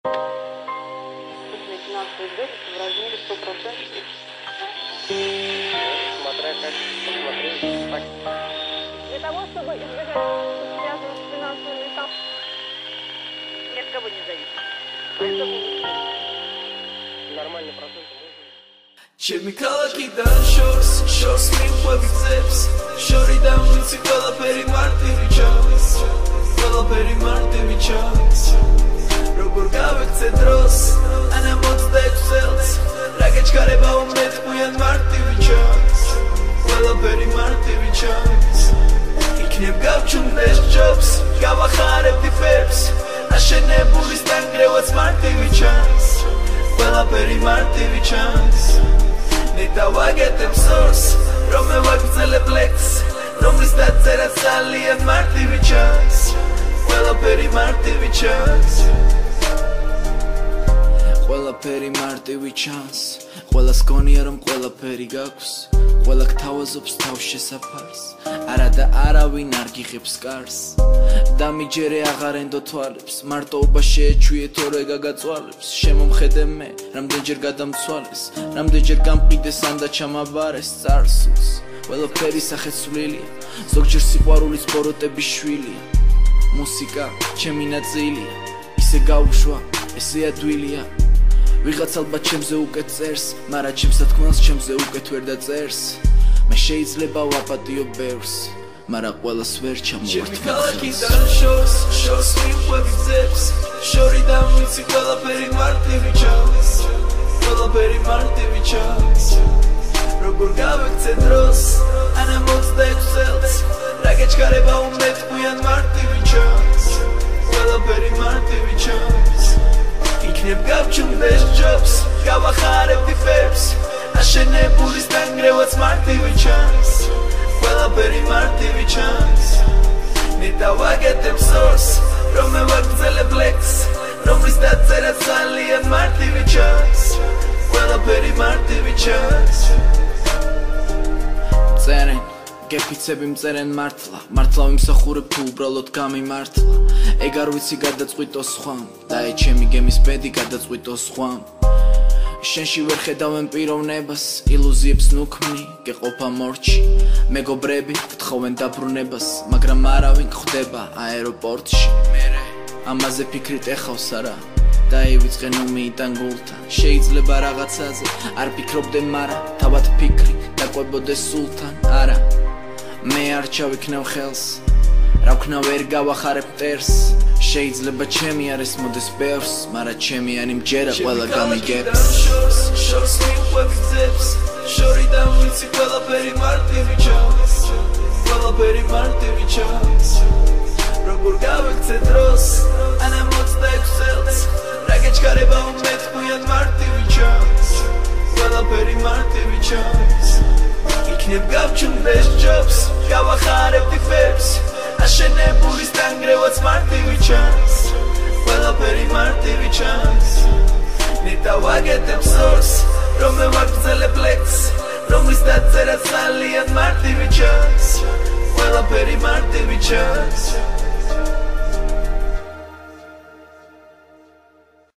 Начинаться дождь в размере 100%. Смотря как посмотреть. Для того, чтобы избежать связанных с финансовыми ни от кого не зависит. Поэтому Нормальный процент. Ჩემი ქალაქიდან შორს მიყვები გზებს შორიდან ვიცი ყველაფერი მარტივი ჩანს ყველაფერი მარტივი ჩანს როგორ გავექცე დროს ან 66 წელს რა გეჩქარება უმეთქვიან მარტივი ჩანს ყველაფერი მარტივი ჩანს იქნებ გავჩუმდეს ჯობს გავახარებდი ფერებს აშენებული სტანგრევაც მარტივი ჩანს ყველაფერი მარტივი ჩანს Nita wagete მსორს რომ მევაგრძელებ ლექს რომლის დაწერა ძალიან მარტივი ჩანს ყველაფერი მარტივი ჩანს ყველაფერი მარტივი ჩანს ყველას გონია რომ ყველაფერი გაქვს ყველა გთავაზობს თავს შესაფარს არა და არავინ არ გიღებს კარს დამიჯერე აღარ ენდო თვალებს მარტოობა შეეჩვიე თორე გაგაწვალებს შემომხედე მე რამდენჯერ გადამცვალეს რამდენჯერ გამყიდეს ან და ჩამაბარეს წარსულს ყველაფერი სახეცვლილია ზოგჯერ სიყვარულის ბოროტების შვილია მუსიკა ჩემი ნაწილია ისე გავუშვა ესე ადვილია ვიღაც ალბათ ჩემზე უკეთ წერს მაგრამ ჩემს თქმას ჩემზე უკეთ ვერ დაწერს მე შეიძლება ვაპატიო ბევრს მაგრამ ყველას ვერ ჩამოვართ ქალაქიდან შორს მიყვები გზებს შორიდან ვიცი ყველაფერი მარტივი ჩანს ყველაფერი მარტივი ჩანს როგორ გავექცე დროს ან 66 წელს რა გეჩქარება უმეთქვიან მარტივი ჩანს ყველაფერი მარტივი ჩანს იქნებ გავჩუმდეს ჯობს გავახარებდი ფერებს აშენებული სტანგრევაც მარტივი ჩანს ყველაფერი მარტივი ჩანს ნიტა ვაგეთე მსორს რომ მევაგრძელებ ლექს რომლის დაწერა ძალიან მარტივი ჩანს ყველაფერი მარტივი ჩანს წერენ გეფიცები მწერენ მართლა ვიმსახურებ თუ უბრალოდ გამიმართლა ეგ არ ვიცი გადაწყვიტო სხვამ და ე ჩემი გემის ბედი გადაწყვიტო სხვამ შენში ვერ ხედავენ პიროვნებას ილუზიებს ნუქმნი გეყოფა მორჩი მეგობრები გთხოვენ დაბრუნებას მაგრამ არავინ ხვდება აეროპორტში მერე ამაზე ფიქრით ეხავს არა დაივიწყე ნომიიდან გულთან შეიძლება რაღაცაზე არ ფიქრობდე მაგრამ თავად ფიქრი დაკვებოდე სულთან არა მე არ ჩავიქნევ ხელს რა ვქნა ვერ გავახარებ მტერს შეიძლება ჩემი არის მოდეს ბევრს მაგრამ ჩემი ანი მჯერა ყველა გამიგებს შორს მიყვები გზებს შორიდან ვიცი ყველაფერი მარტივი ჩანს ყველაფერი მარტივი ჩანს როგორ გავექცე დროს ან 66 წელს რა გეჩქარება უმეთქვიან მარტივი ჩანს ყველაფერი მარტივი ჩანს იქნებ გავჩუმდეს ჯობს გავახარებდი ფერებს აშენებული სტანგრევაც მარტივი ჩანს ყველაფერი მარტივი ჩანს ნიტა ვაგეთე მსორს რომ მევაგრძელებ ლექს რომლის დაწერა ძალიან მარტივი ჩანს ყველაფერი მარტივი ჩანს